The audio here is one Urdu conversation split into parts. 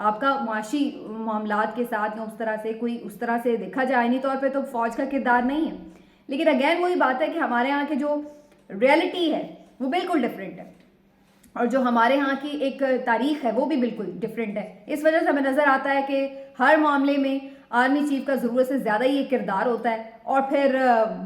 آپ کا معاشی معاملات کے ساتھ یا اس طرح سے دیکھا جائے آئینی طور پہ تو فوج کا کردار نہیں ہے. لیکن اگین وہی بات ہے کہ ہمارے یہاں کی جو ریئلٹی ہے وہ بالکل ڈفرینٹ ہے, اور جو ہمارے ہاں کی ایک تاریخ ہے وہ بھی بالکل ڈفرینٹ ہے. اس وجہ سے ہمیں نظر آتا ہے کہ ہر معاملے میں آرمی چیف کا ضرورت سے زیادہ ہی ایک کردار ہوتا ہے, اور پھر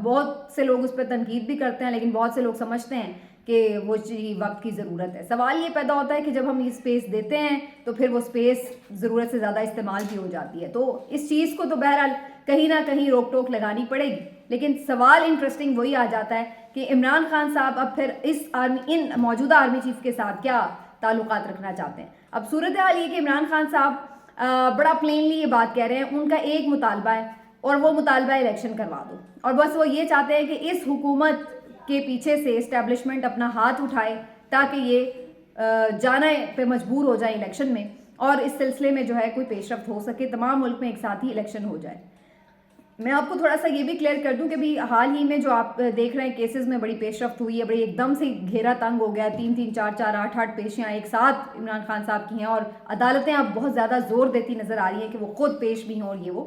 بہت سے لوگ اس پہ تنقید بھی کرتے ہیں, لیکن بہت سے لوگ سمجھتے ہیں کہ وہ وقت کی ضرورت ہے. سوال یہ پیدا ہوتا ہے کہ جب ہم یہ اسپیس دیتے ہیں تو پھر وہ اسپیس ضرورت سے زیادہ استعمال بھی ہو جاتی ہے. تو اس چیز کو تو بہرحال کہیں نہ کہیں روک ٹوک لگانی پڑے گی. لیکن سوال انٹرسٹنگ وہی آ جاتا ہے کہ عمران خان صاحب اب پھر ان موجودہ آرمی چیف کے ساتھ کیا تعلقات رکھنا چاہتے ہیں. اب صورتحال یہ کہ عمران خان صاحب بڑا پلینلی یہ بات کہہ رہے ہیں, ان کا ایک مطالبہ ہے اور وہ مطالبہ الیکشن کروا دو, اور بس وہ یہ چاہتے ہیں کہ اس حکومت کے پیچھے سے اسٹیبلشمنٹ اپنا ہاتھ اٹھائے تاکہ یہ جانے پہ مجبور ہو جائے الیکشن میں, اور اس سلسلے میں جو ہے کوئی پیش رفت ہو سکے, تمام ملک میں ایک ساتھ ہی الیکشن ہو جائے. میں آپ کو تھوڑا سا یہ بھی کلیئر کر دوں کہ بھی حال ہی میں جو آپ دیکھ رہے ہیں کیسز میں بڑی پیش رفت ہوئی ہے, بڑی ایک دم سے گھیرا تنگ ہو گیا, 3 4 8 پیشیاں ایک ساتھ عمران خان صاحب کی ہیں, اور عدالتیں اب بہت زیادہ زور دیتی نظر آ رہی ہیں کہ وہ خود پیش بھی ہوں, اور یہ وہ.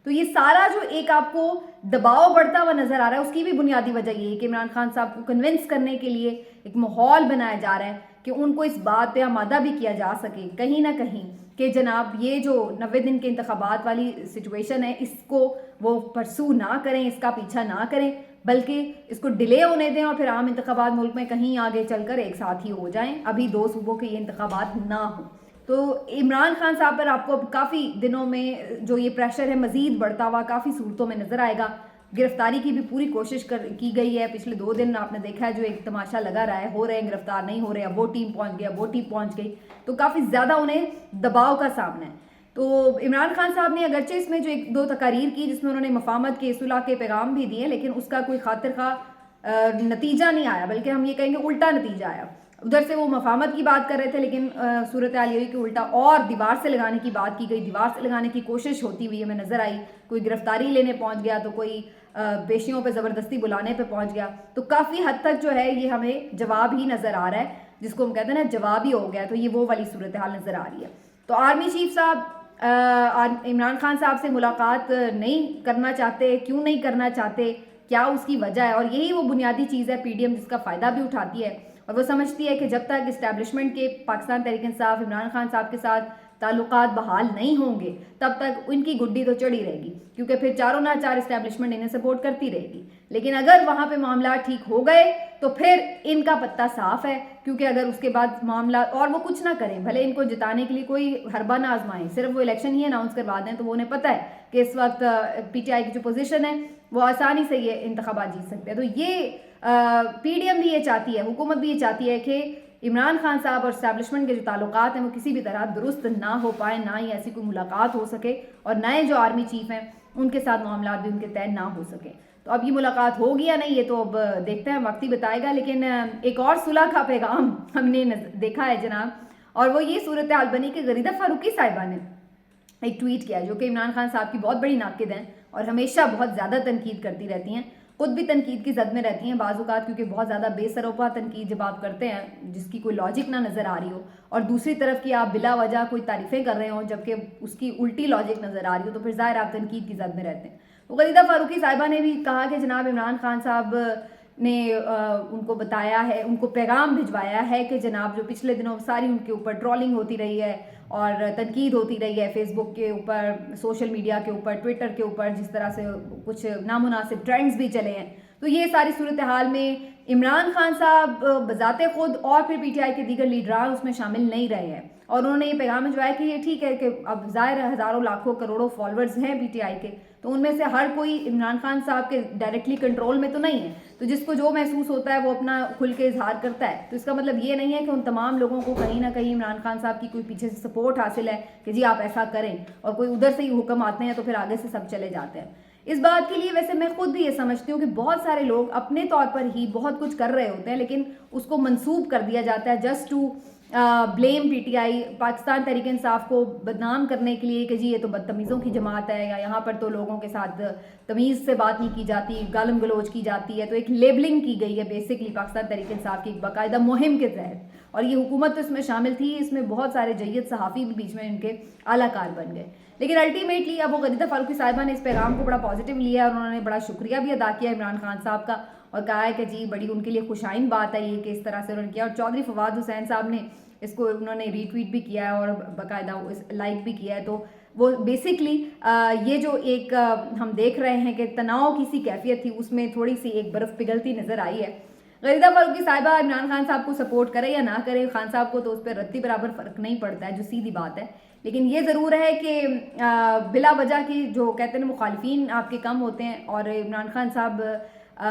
تو یہ سارا جو ایک آپ کو دباؤ بڑھتا ہوا نظر آ رہا ہے, اس کی بھی بنیادی وجہ یہ ہے کہ عمران خان صاحب کو کنونس کرنے کے لیے ایک ماحول بنایا جا رہا ہے کہ ان کو اس بات پہ آمادہ بھی کیا جا سکے کہیں نہ کہیں کہ جناب یہ جو 90 دن کے انتخابات والی سچویشن ہے اس کو وہ پرسو نہ کریں, اس کا پیچھا نہ کریں, بلکہ اس کو ڈیلے ہونے دیں, اور پھر عام انتخابات ملک میں کہیں آگے چل کر ایک ساتھ ہی ہو جائیں, ابھی 2 صوبوں کے یہ انتخابات نہ ہوں. تو عمران خان صاحب پر آپ کو کافی دنوں میں جو یہ پریشر ہے مزید بڑھتا ہوا کافی صورتوں میں نظر آئے گا. گرفتاری کی بھی پوری کوشش کی گئی ہے. پچھلے 2 دن آپ نے دیکھا ہے جو ایک تماشا لگا رہا ہے, ہو رہے ہیں گرفتار, نہیں ہو رہے, اب وہ ٹیم پہنچ گیا, وہ ٹیم پہنچ گئی, تو کافی زیادہ انہیں دباؤ کا سامنا ہے. تو عمران خان صاحب نے اگرچہ اس میں جو 1-2 تقاریر کی جس میں انہوں نے مفاہمت کے صلح کے پیغام بھی دیے, لیکن اس کا کوئی خاطر خواہ نتیجہ نہیں آیا, بلکہ ہم یہ کہیں گے الٹا نتیجہ آیا. ادھر سے وہ مفاہمت کی بات کر رہے تھے, لیکن صورتحال یہ ہوئی کہ الٹا اور دیوار سے لگانے کی بات کی گئی, دیوار سے لگانے کی کوشش ہوتی ہوئی ہمیں نظر آئی. کوئی گرفتاری لینے پہنچ گیا, تو کوئی پیشیوں پہ زبردستی بلانے پہ پہنچ گیا. تو کافی حد تک جو ہے یہ ہمیں جواب ہی نظر آ رہا ہے, جس کو ہم کہتے ہیں نا جواب ہی ہو گیا, تو یہ وہ والی صورتحال نظر آ رہی ہے. تو آرمی چیف صاحب عمران خان صاحب سے ملاقات نہیں کرنا چاہتے, کیوں نہیں کرنا چاہتے, کیا اس کی وجہ ہے, اور یہی وہ بنیادی چیز ہے پی ڈی ایم جس کا فائدہ بھی اٹھاتی ہے, اور وہ سمجھتی ہے کہ جب تک اسٹیبلشمنٹ کے پاکستان تحریک انصاف عمران خان صاحب کے ساتھ تعلقات بحال نہیں ہوں گے تب تک ان کی گڈی تو چڑھی رہے گی, کیونکہ پھر چاروں نہ چار اسٹیبلشمنٹ انہیں سپورٹ کرتی رہے گی. لیکن اگر وہاں پہ معاملات ٹھیک ہو گئے تو پھر ان کا پتہ صاف ہے, کیونکہ اگر اس کے بعد معاملات اور وہ کچھ نہ کریں, بھلے ان کو جتانے کے لیے کوئی حربہ نہ آزمائیں, صرف وہ الیکشن ہی اناؤنس کروا دیں, تو وہ انہیں پتہ ہے کہ اس وقت پی ٹی آئی کی جو پوزیشن ہے وہ آسانی سے یہ انتخابات جیت سکتے ہیں. تو یہ پی ڈی ایم بھی یہ چاہتی ہے, حکومت بھی یہ چاہتی ہے کہ عمران خان صاحب اور اسٹیبلشمنٹ کے جو تعلقات ہیں وہ کسی بھی طرح درست نہ ہو پائیں, نہ ہی ایسی کوئی ملاقات ہو سکے, اور نئے جو آرمی چیف ہیں ان کے ساتھ معاملات بھی ان کے طے نہ ہو سکیں. تو اب یہ ملاقات ہوگی یا نہیں یہ تو اب دیکھتے ہیں, وقت ہی بتائے گا. لیکن ایک اور صلح کا پیغام ہم نے دیکھا ہے جناب, اور وہ یہ صورتحال بنی کہ غریدہ فاروقی صاحبہ نے ایک ٹویٹ کیا, جو کہ عمران خان صاحب کی بہت بڑی ناقد ہیں اور ہمیشہ بہت زیادہ تنقید کرتی رہتی ہیں, خود بھی تنقید کی زد میں رہتی ہیں بعض اوقات, کیونکہ بہت زیادہ بے سروپا تنقید جب آپ کرتے ہیں جس کی کوئی لاجک نہ نظر آ رہی ہو, اور دوسری طرف کی آپ بلا وجہ کوئی تعریفیں کر رہے ہوں جبکہ اس کی الٹی لاجک نظر آ رہی ہو, تو پھر ظاہر آپ تنقید کی زد میں رہتے ہیں. تو غریدہ فاروقی صاحبہ نے بھی کہا کہ جناب عمران خان صاحب نے ان کو بتایا ہے, ان کو پیغام بھجوایا ہے کہ جناب جو پچھلے دنوں ساری ان کے اوپر ٹرولنگ ہوتی رہی ہے اور تنقید ہوتی رہی ہے فیس بک کے اوپر, سوشل میڈیا کے اوپر, ٹویٹر کے اوپر, جس طرح سے کچھ نامناسب ٹرینڈز بھی چلے ہیں, تو یہ ساری صورتحال میں عمران خان صاحب بذات خود اور پھر پی ٹی آئی کے دیگر لیڈران اس میں شامل نہیں رہے ہیں, اور انہوں نے یہ پیغام بھجوایا کہ یہ ٹھیک ہے کہ اب ظاہر ہزاروں لاکھوں کروڑوں فالوورز ہیں پی ٹی آئی کے, تو ان میں سے ہر کوئی عمران خان صاحب کے ڈائریکٹلی کنٹرول میں تو نہیں ہے, تو جس کو جو محسوس ہوتا ہے وہ اپنا کھل کے اظہار کرتا ہے. تو اس کا مطلب یہ نہیں ہے کہ ان تمام لوگوں کو کہیں نہ کہیں عمران خان صاحب کی کوئی پیچھے سے سپورٹ حاصل ہے کہ جی آپ ایسا کریں, اور کوئی ادھر سے ہی حکم آتے ہیں تو پھر آگے سے سب چلے جاتے ہیں. اس بات کے لیے ویسے میں خود بھی یہ سمجھتی ہوں کہ بہت سارے لوگ اپنے طور پر ہی بہت کچھ کر رہے ہوتے ہیں, لیکن اس کو منسوب کر دیا جاتا ہے just to blame P T I, Pakistan Tehreek Insaf کو بدنام کرنے کے لیے کہ جی یہ تو بدتمیزوں کی جماعت ہے, یا یہاں پر تو لوگوں کے ساتھ تمیز سے بات نہیں کی جاتی, گالم گلوچ کی جاتی ہے. تو ایک لیبلنگ کی گئی ہے بیسکلی پاکستان تحریک انصاف کی ایک باقاعدہ مہم کے تحت, اور یہ حکومت تو اس میں شامل تھی, اس میں بہت سارے جید صحافی بھی بیچ میں ان کے اعلیٰ کار بن گئے. لیکن الٹیمیٹلی اب وہ غریدہ فاروقی صاحبہ نے اس پیغام کو بڑا پازیٹیو لیا اور انہوں نے بڑا شکریہ بھی ادا کیا عمران خان صاحب کا, اور کہا ہے کہ جی بڑی ان کے لیے خوشائن بات ہے یہ کہ اس طرح سے انہوں نے کیا. اور چودھری فواد حسین صاحب نے اس کو انہوں نے ری ٹویٹ بھی کیا ہے اور باقاعدہ لائک بھی کیا ہے. تو وہ بیسکلی یہ جو ایک ہم دیکھ رہے ہیں کہ تناؤ کی سی کیفیت تھی, اس میں تھوڑی سی ایک برف پگھلتی نظر آئی ہے. غریدہ فاروقی صاحبہ عمران خان صاحب کو سپورٹ کرے یا نہ کرے, خان صاحب کو تو اس پہ رتی برابر فرق نہیں پڑتا ہے, جو سیدھی بات ہے. لیکن یہ ضرور ہے کہ بلا وجہ کی جو کہتے ہیں مخالفین آپ کے کم ہوتے ہیں. اور عمران خان صاحب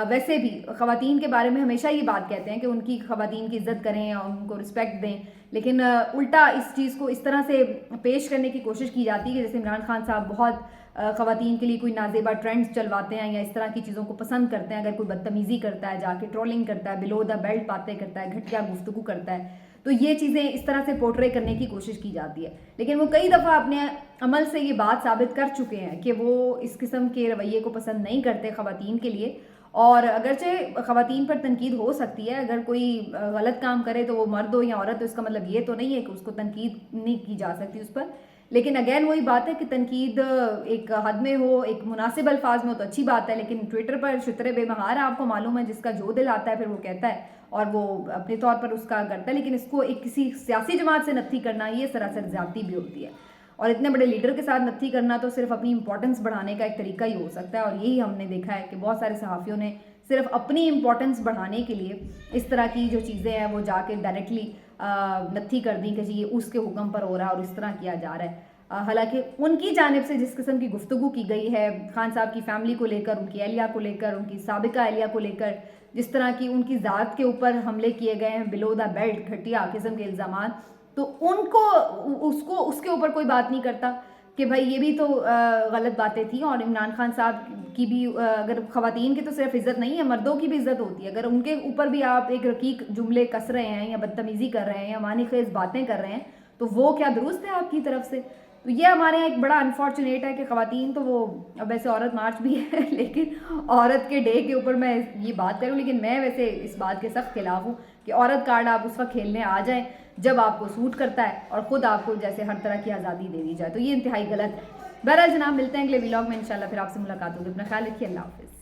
ویسے بھی خواتین کے بارے میں ہمیشہ یہ بات کہتے ہیں کہ ان کی خواتین کی عزت کریں اور ان کو رسپیکٹ دیں, لیکن الٹا اس چیز کو اس طرح سے پیش کرنے کی کوشش کی جاتی ہے کہ جیسے عمران خان صاحب بہت خواتین کے لیے کوئی نازیبا ٹرینڈز چلواتے ہیں یا اس طرح کی چیزوں کو پسند کرتے ہیں. اگر کوئی بدتمیزی کرتا ہے, جا کے ٹرولنگ کرتا ہے, بلو دا بیلٹ باتیں کرتا ہے, گھٹیا گفتگو کرتا ہے, تو یہ چیزیں اس طرح سے پورٹرے کرنے کی کوشش کی جاتی ہے. لیکن وہ کئی دفعہ اپنے عمل سے یہ بات ثابت کر چکے ہیں کہ وہ اس قسم کے رویے کو پسند نہیں کرتے خواتین کے لیے. اور اگرچہ خواتین پر تنقید ہو سکتی ہے, اگر کوئی غلط کام کرے تو وہ مرد ہو یا عورت, تو اس کا مطلب یہ تو نہیں ہے کہ اس کو تنقید نہیں کی جا سکتی اس پر. لیکن اگین وہی بات ہے کہ تنقید ایک حد میں ہو, ایک مناسب الفاظ میں ہو تو اچھی بات ہے. لیکن ٹویٹر پر شترے بے مہار آپ کو معلوم ہے, جس کا جو دل آتا ہے پھر وہ کہتا ہے اور وہ اپنے طور پر اس کا کرتا ہے. لیکن اس کو ایک کسی سیاسی جماعت سے نتھی کرنا یہ سراسر زیادتی بھی ہوتی ہے. اور اتنے بڑے لیڈر کے ساتھ نتھی کرنا تو صرف اپنی امپورٹنس بڑھانے کا ایک طریقہ ہی ہو سکتا ہے. اور یہی ہم نے دیکھا ہے کہ بہت سارے صحافیوں نے صرف اپنی امپورٹنس بڑھانے کے لیے اس طرح کی جو چیزیں ہیں وہ جا کے ڈائریکٹلی نتھی کر دیں کہ جی یہ اس کے حکم پر ہو رہا ہے اور اس طرح کیا جا رہا ہے. حالانکہ ان کی جانب سے جس قسم کی گفتگو کی گئی ہے خان صاحب کی فیملی کو لے کر, ان کی اہلیہ کو لے کر, ان کی سابقہ اہلیہ کو لے کر, جس طرح کی ان کی ذات کے اوپر حملے کیے گئے ہیں, بلو دا بیلٹ گھٹیا قسم کے الزامات, تو ان کو اس کے اوپر کوئی بات نہیں کرتا کہ بھائی یہ بھی تو غلط باتیں تھیں. اور عمران خان صاحب کی بھی اگر خواتین کی تو صرف عزت نہیں ہے, مردوں کی بھی عزت ہوتی ہے. اگر ان کے اوپر بھی آپ ایک رقیق جملے کس رہے ہیں یا بدتمیزی کر رہے ہیں یا معنی خیز باتیں کر رہے ہیں تو وہ کیا درست ہے آپ کی طرف سے؟ تو یہ ہمارے یہاں ایک بڑا انفارچونیٹ ہے کہ خواتین تو وہ اب ویسے عورت مارچ بھی ہے لیکن عورت کے ڈے کے اوپر میں یہ بات کروں, لیکن میں ویسے اس بات کے سخت خلاف ہوں کہ عورت کارڈ آپ اس وقت کھیلنے آ جائیں جب آپ کو سوٹ کرتا ہے اور خود آپ کو جیسے ہر طرح کی آزادی دے دی جائے, تو یہ انتہائی غلط ہے. بہرحال جناب ملتے ہیں اگلے ویلاگ میں انشاءاللہ, پھر آپ سے ملاقات ہوگی. اپنا خیال رکھیے, اللہ حافظ.